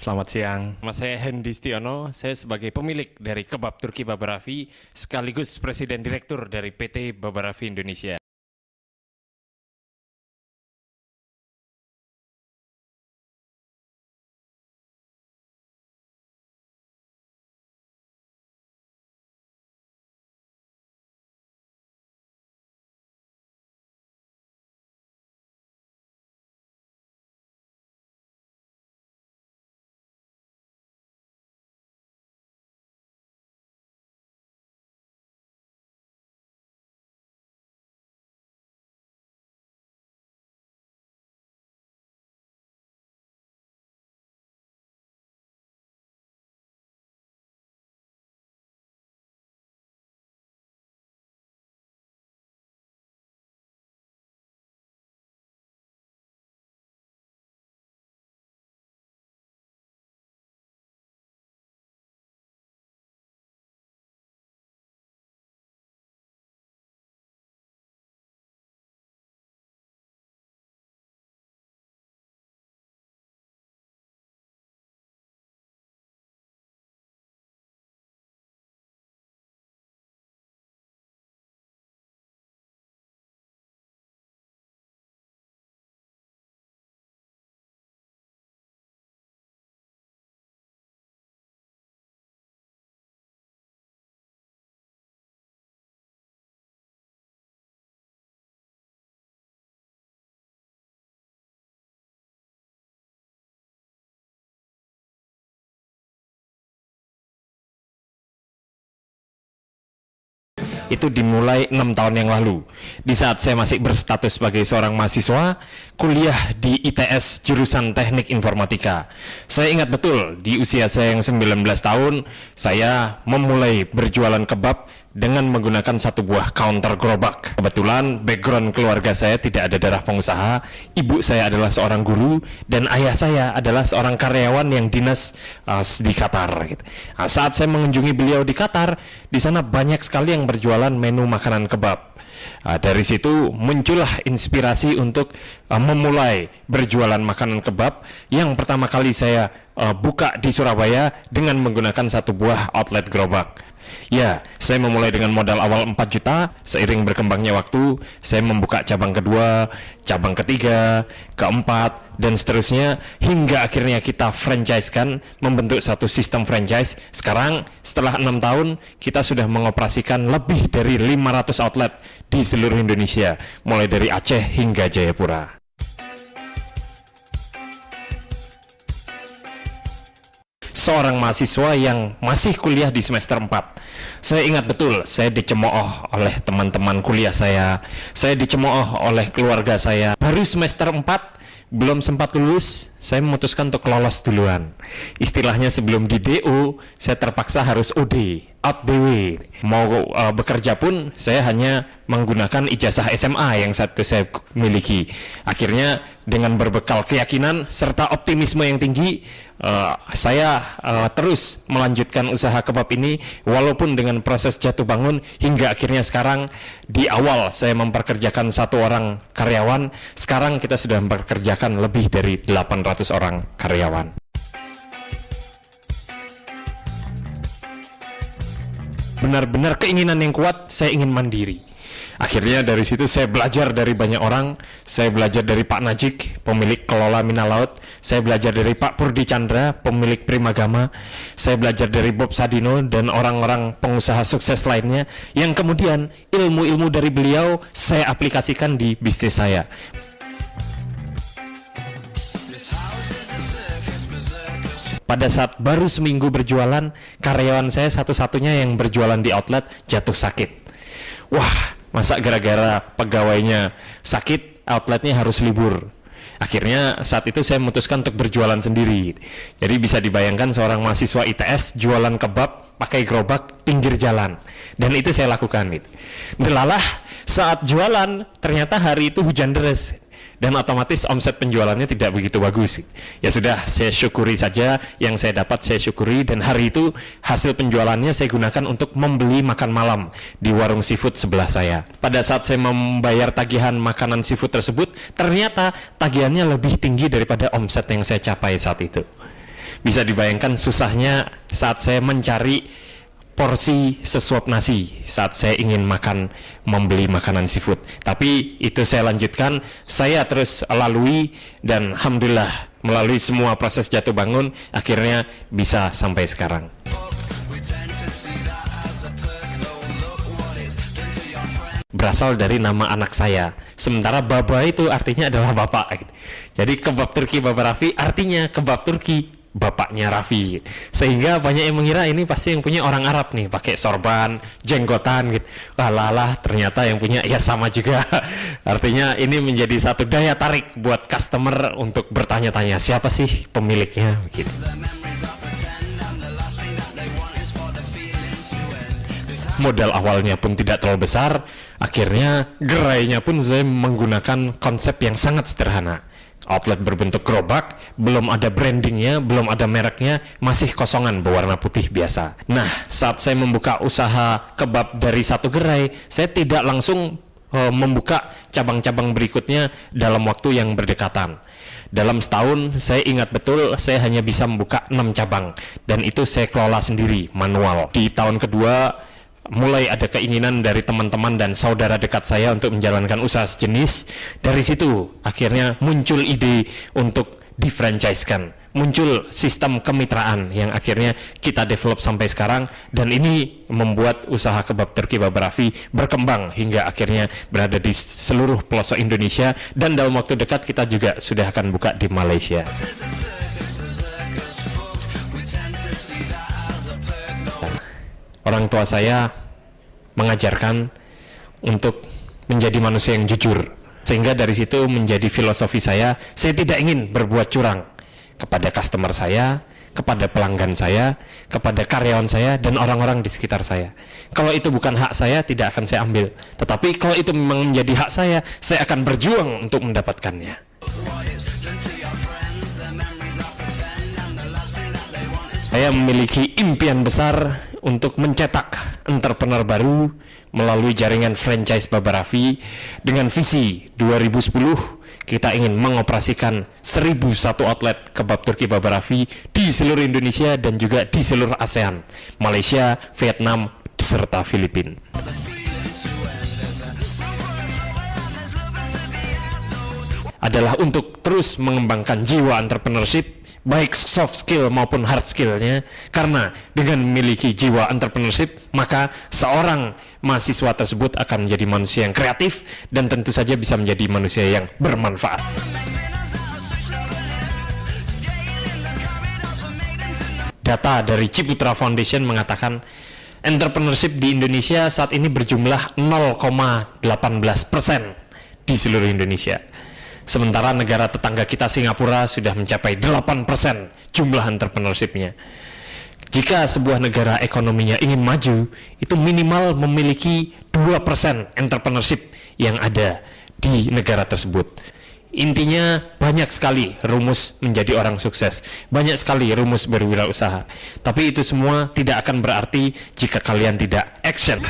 Selamat siang, Mas saya Hendi Stiono, saya sebagai pemilik dari Kebab Turki Babarafi sekaligus Presiden Direktur dari PT Babarafi Indonesia. Itu dimulai 6 tahun yang lalu. Di saat saya masih berstatus sebagai seorang mahasiswa, kuliah di ITS jurusan Teknik Informatika. Saya ingat betul, di usia saya yang 19 tahun, saya memulai berjualan kebab dengan menggunakan satu buah counter gerobak. Kebetulan background keluarga saya tidak ada darah pengusaha, ibu saya adalah seorang guru, dan ayah saya adalah seorang karyawan yang dinas di Qatar. Gitu. Nah, saat saya mengunjungi beliau di Qatar, di sana banyak sekali yang berjualan menu makanan kebab. Dari situ muncullah inspirasi untuk memulai berjualan makanan kebab. Yang pertama kali saya buka di Surabaya dengan menggunakan satu buah outlet gerobak. Ya, saya memulai dengan modal awal 4 juta, seiring berkembangnya waktu, saya membuka cabang kedua, cabang ketiga, keempat, dan seterusnya, hingga akhirnya kita franchise-kan, membentuk satu sistem franchise. Sekarang, setelah 6 tahun, kita sudah mengoperasikan lebih dari 500 outlet di seluruh Indonesia, mulai dari Aceh hingga Jayapura. Seorang mahasiswa yang masih kuliah di semester 4. Saya ingat betul, saya dicemooh oleh teman-teman kuliah saya dicemooh oleh keluarga saya. Baru semester 4, belum sempat lulus, saya memutuskan untuk lolos duluan. Istilahnya sebelum di DO, saya terpaksa harus OD, out the way. Mau bekerja pun, saya hanya menggunakan ijazah SMA yang satu saya miliki. Akhirnya, dengan berbekal keyakinan serta optimisme yang tinggi, saya terus melanjutkan usaha kebab ini, walaupun dengan proses jatuh bangun, hingga akhirnya sekarang, di awal saya memperkerjakan 1 orang karyawan, sekarang kita sudah memperkerjakan lebih dari 800 orang karyawan. Benar-benar keinginan yang kuat, saya ingin mandiri. Akhirnya dari situ saya belajar dari banyak orang. Saya belajar dari Pak Najik, pemilik kelola Mina Laut. Saya belajar dari Pak Purdi Chandra, pemilik Primagama. Saya belajar dari Bob Sadino dan orang-orang pengusaha sukses lainnya, yang kemudian ilmu-ilmu dari beliau saya aplikasikan di bisnis saya. Pada saat baru seminggu berjualan, karyawan saya satu-satunya yang berjualan di outlet jatuh sakit. Wah, masa gara-gara pegawainya sakit, outletnya harus libur. Akhirnya saat itu saya memutuskan untuk berjualan sendiri. Jadi bisa dibayangkan seorang mahasiswa ITS jualan kebab pakai gerobak pinggir jalan. Dan itu saya lakukan. Delalah, saat jualan ternyata hari itu hujan deras. Dan otomatis omset penjualannya tidak begitu bagus. Ya sudah, saya syukuri saja, yang saya dapat saya syukuri, dan hari itu hasil penjualannya saya gunakan untuk membeli makan malam di warung seafood sebelah saya. Pada saat saya membayar tagihan makanan seafood tersebut, ternyata tagihannya lebih tinggi daripada omset yang saya capai saat itu. Bisa dibayangkan susahnya saat saya mencari porsi sesuap nasi saat saya ingin membeli makanan seafood. Tapi itu saya lanjutkan, saya terus lalui, dan alhamdulillah melalui semua proses jatuh bangun akhirnya bisa sampai sekarang. Berasal dari nama anak saya. Sementara Baba itu artinya adalah bapak. Jadi kebab Turki Baba Raffi artinya kebab Turki bapaknya Raffi. Sehingga banyak yang mengira ini pasti yang punya orang Arab nih, pakai sorban, jenggotan gitu. Lah, ternyata yang punya ya sama juga. Artinya ini menjadi satu daya tarik buat customer untuk bertanya-tanya siapa sih pemiliknya gitu. Modal awalnya pun tidak terlalu besar, akhirnya gerainya pun saya menggunakan konsep yang sangat sederhana. Outlet berbentuk gerobak, belum ada brandingnya, belum ada mereknya, masih kosongan berwarna putih biasa. Nah, saat saya membuka usaha kebab dari satu gerai, saya tidak langsung membuka cabang-cabang berikutnya dalam waktu yang berdekatan. Dalam setahun, saya ingat betul saya hanya bisa membuka 6 cabang, dan itu saya kelola sendiri, manual. Di tahun kedua, mulai ada keinginan dari teman-teman dan saudara dekat saya untuk menjalankan usaha sejenis. Dari situ akhirnya muncul ide untuk di-franchise-kan, muncul sistem kemitraan yang akhirnya kita develop sampai sekarang, dan ini membuat usaha kebab Turki Baba Raffi berkembang hingga akhirnya berada di seluruh pelosok Indonesia, dan dalam waktu dekat kita juga sudah akan buka di Malaysia. Orang tua saya mengajarkan untuk menjadi manusia yang jujur, sehingga dari situ menjadi filosofi saya tidak ingin berbuat curang kepada customer saya, kepada pelanggan saya, kepada karyawan saya, dan orang-orang di sekitar saya. Kalau itu bukan hak saya, tidak akan saya ambil. Tetapi kalau itu memang menjadi hak saya akan berjuang untuk mendapatkannya. Saya memiliki impian besar untuk mencetak entrepreneur baru melalui jaringan franchise Baba Raffi dengan visi 2010 kita ingin mengoperasikan 1001 outlet kebab Turki Baba Raffi di seluruh Indonesia dan juga di seluruh ASEAN, Malaysia, Vietnam, serta Filipina. Adalah untuk terus mengembangkan jiwa entrepreneurship, baik soft skill maupun hard skillnya, karena dengan memiliki jiwa entrepreneurship maka seorang mahasiswa tersebut akan menjadi manusia yang kreatif dan tentu saja bisa menjadi manusia yang bermanfaat. Data dari Ciputra Foundation mengatakan entrepreneurship di Indonesia saat ini berjumlah 0,18% di seluruh Indonesia. Sementara negara tetangga kita Singapura sudah mencapai 8% jumlah entrepreneurship-nya. Jika sebuah negara ekonominya ingin maju, itu minimal memiliki 2% entrepreneurship yang ada di negara tersebut. Intinya banyak sekali rumus menjadi orang sukses, banyak sekali rumus berwirausaha. Tapi itu semua tidak akan berarti jika kalian tidak action.